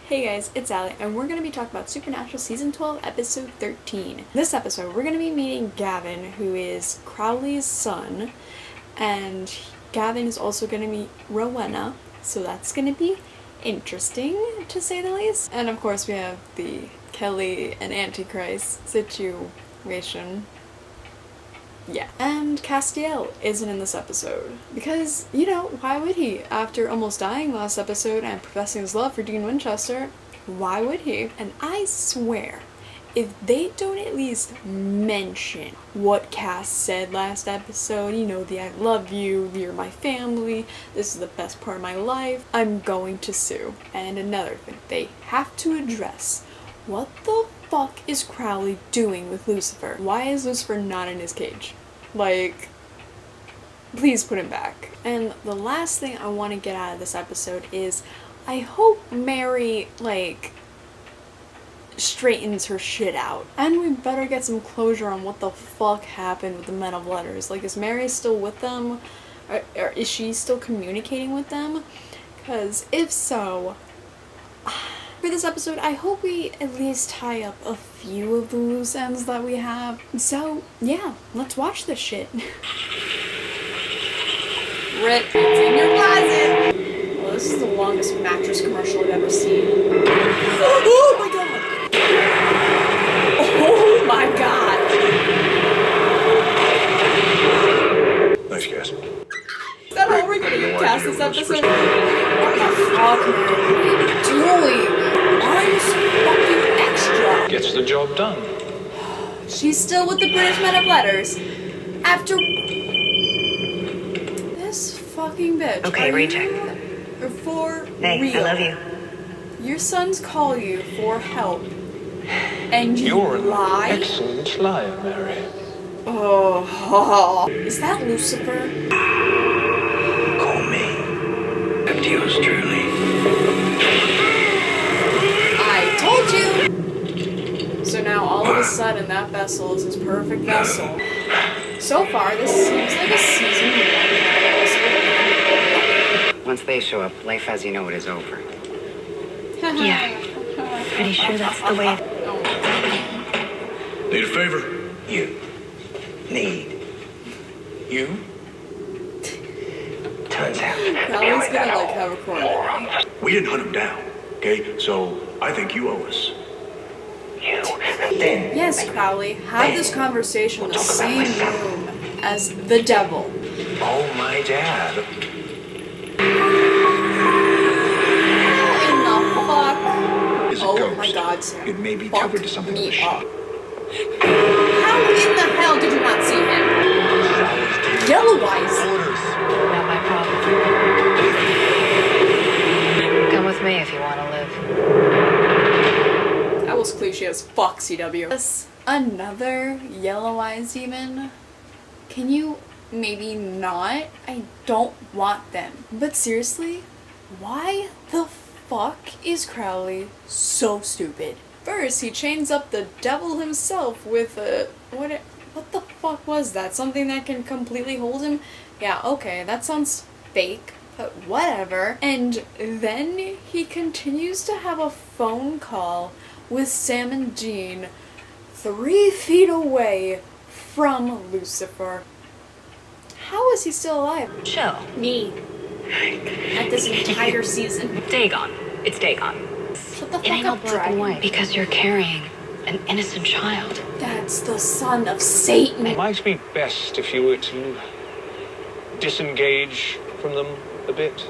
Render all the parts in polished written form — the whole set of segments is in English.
Hey guys, it's Allie, and we're going to be talking about Supernatural Season 12, Episode 13. This episode, we're going to be meeting Gavin, who is Crowley's son, and Gavin is also going to meet Rowena, so that's going to be interesting, to say the least. And of course, we have the Kelly and Antichrist situation. Yeah. And Castiel isn't in this episode. Because, you know, why would he? After almost dying last episode and professing his love for Dean Winchester, why would he? And I swear, if they don't at least mention what Cass said last episode, you know, the I love you, you're my family, this is the best part of my life, I'm going to sue. And another thing, they have to address, what the fuck is Crowley doing with Lucifer? Why is Lucifer not in his cage? Like, please put him back. And the last thing I want to get out of this episode is, I hope Mary, like, straightens her shit out. And we better get some closure on what the fuck happened with the Men of Letters. Like, is Mary still with them? Or is she still communicating with them? Because if so, for this episode, I hope we at least tie up a few of the loose ends that we have. So, yeah, let's watch this shit. Rip, it's in your closet! Well, this is the longest mattress commercial I've ever seen. Oh my god! Oh my god! Nice guess. Is that all we're gonna get past this episode? What the fuck, man? What are you doing? Why are you so fucking extra? Gets the job done. She's still with the British Men of Letters. After this fucking bitch. Okay, recheck. For Hey, real. I love you. Your sons call you for help. And you You're an lie? excellent liar, Mary. Oh, is that Lucifer? Call me. And yours truly. I told you! So now all of a sudden that vessel is his perfect vessel. So far, this seems like a season 1 episode. Once they show up, life as you know it is over. Yeah. Pretty sure that's the way. Need a favor? You need. You? Turns out. Crowley's gonna like have a corner. We didn't hunt him down, okay? So I think you owe us. You. Then. Yes, Crowley, have this conversation in the same room as the devil. Oh, my dad. How in the fuck? Is a Oh ghost. my god, Sam. It may be Fuck tethered to something me on the ship. up. How in the hell did you not see him? Yellow eyes. Not my problem. Come with me if you want to live. That was cliche as fuck, CW. Yes, another yellow eyes demon. Can you maybe not? I don't want them. But seriously, why the fuck is Crowley so stupid? First, he chains up the devil himself with a... What the fuck was that? Something that can completely hold him? Yeah, okay, that sounds fake, but whatever. And then he continues to have a phone call with Sam and Dean 3 feet away from Lucifer. How is he still alive? Chill. Me. At this entire season. Dagon. It's Dagon. Shut the It fuck ain't all up, black and Dragon. white. Because you're carrying an innocent child. That's the son of Satan. It might be best if you were to disengage from them a bit.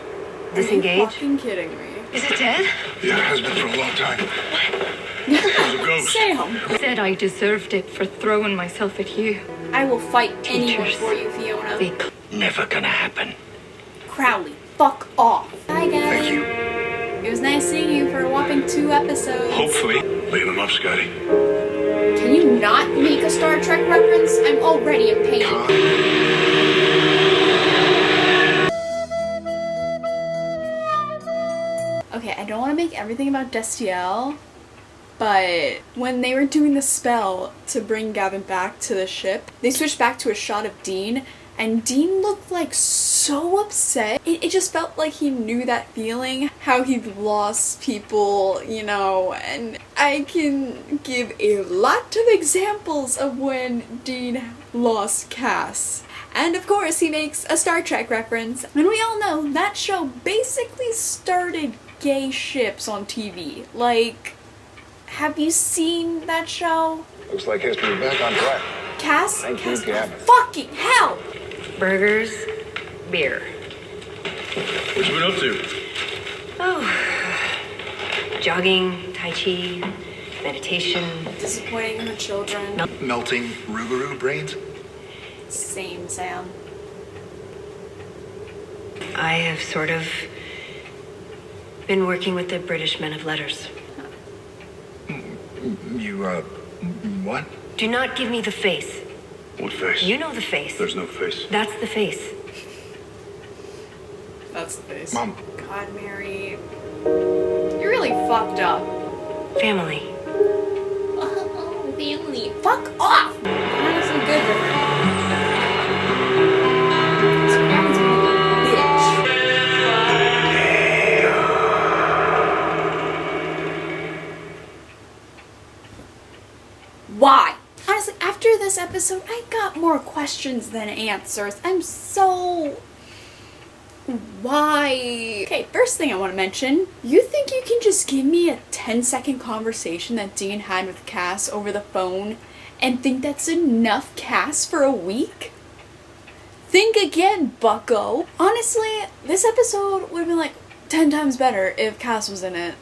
Are you Disengage? fucking kidding me? Is it dead? Yeah, it has been for a long time. It was a ghost. Sam, I said I deserved it for throwing myself at you. I will fight anyone Teachers. for you, Fiona. They Never gonna happen. Crowley, fuck off. Bye, guys. Thank you. It was nice seeing you for a whopping 2 episodes. Hopefully. Leave him up, Scotty. Can you not make a Star Trek reference? I'm already in pain. Okay, I don't want to make everything about Destiel, but when they were doing the spell to bring Gavin back to the ship, they switched back to a shot of Dean, And Dean looked like so upset. It just felt like he knew that feeling, how he'd lost people, you know, and I can give a lot of examples of when Dean lost Cass. And of course he makes a Star Trek reference, and we all know that show basically started gay ships on TV. Like, have you seen that show? Looks like history back on track. Cass? Thank you, Gavin. Fucking hell! Burgers, beer. What you been up to? Oh, jogging, tai chi, meditation. Disappointing her children. Melting Rougarou brains? Same, Sam. I have sort of been working with the British men of letters. You, what? Do not give me the face. What face? You know the face. There's no face. That's the face. That's the face. Mom. God, Mary. You're really fucked up. Family. Oh, family. Fuck off! Honestly, good for her. So Gavin's being a bitch. Why? Honestly, after this episode, I got more questions than answers. I'm so... Why? Okay, first thing I want to mention, you think you can just give me a 10-second conversation that Dean had with Cass over the phone and think that's enough Cass for a week? Think again, bucko. Honestly, this episode would have been like 10 times better if Cass was in it.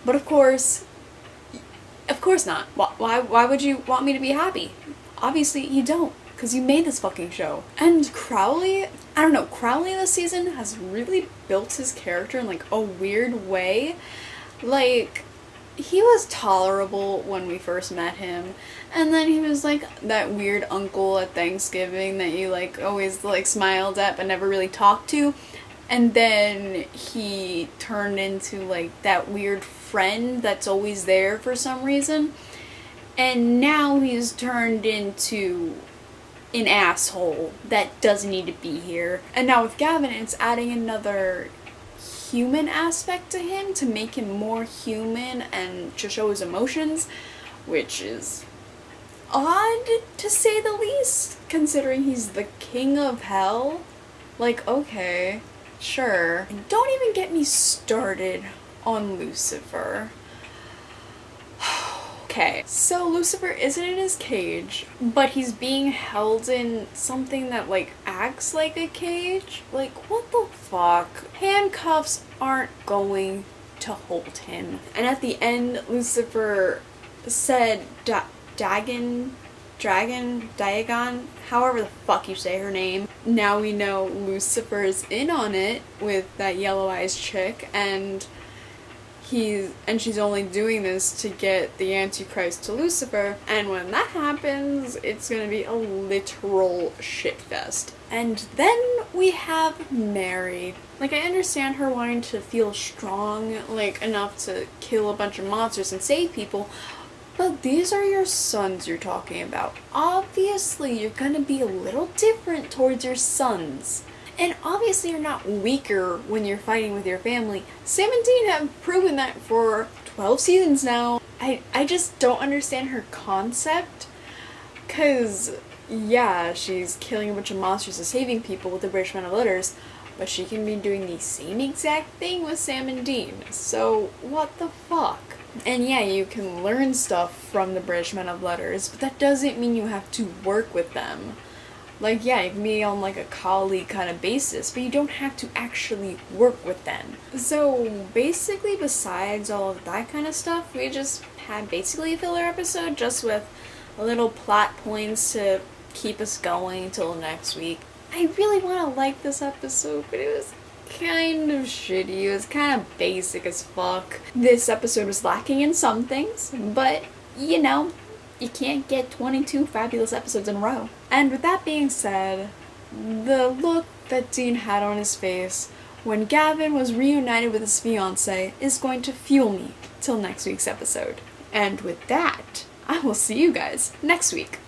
But of course not. Why would you want me to be happy? Obviously you don't, because you made this fucking show. And Crowley, I don't know, Crowley this season has really built his character in like a weird way. Like, he was tolerable when we first met him, and then he was like that weird uncle at Thanksgiving that you like always like smiled at but never really talked to. And then he turned into like that weird friend that's always there for some reason. And now he's turned into an asshole that doesn't need to be here. And now with Gavin, it's adding another human aspect to him to make him more human and to show his emotions, which is odd to say the least, considering he's the king of hell. Like, okay, sure. And don't even get me started on Lucifer. Okay, so Lucifer isn't in his cage, but he's being held in something that like acts like a cage. Like, what the fuck? Handcuffs aren't going to hold him. And at the end, Lucifer said Diagon, however the fuck you say her name. Now we know Lucifer's in on it with that yellow eyes chick, and she's only doing this to get the Antichrist to Lucifer, and when that happens, it's gonna be a literal shitfest. And then we have Mary. Like, I understand her wanting to feel strong, like, enough to kill a bunch of monsters and save people, but these are your sons you're talking about. Obviously, you're gonna be a little different towards your sons. And obviously you're not weaker when you're fighting with your family. Sam and Dean have proven that for 12 seasons now. I just don't understand her concept. Cause, yeah, she's killing a bunch of monsters and saving people with the British Men of Letters, but she can be doing the same exact thing with Sam and Dean. So, what the fuck? And yeah, you can learn stuff from the British Men of Letters, but that doesn't mean you have to work with them. Like, yeah, you can be on like a colleague kind of basis, but you don't have to actually work with them. So basically, besides all of that kind of stuff, we just had basically a filler episode just with a little plot points to keep us going until next week. I really want to like this episode, but it was kind of shitty. It was kind of basic as fuck. This episode was lacking in some things, but you know, you can't get 22 fabulous episodes in a row. And with that being said, the look that Dean had on his face when Gavin was reunited with his fiancée is going to fuel me till next week's episode. And with that, I will see you guys next week.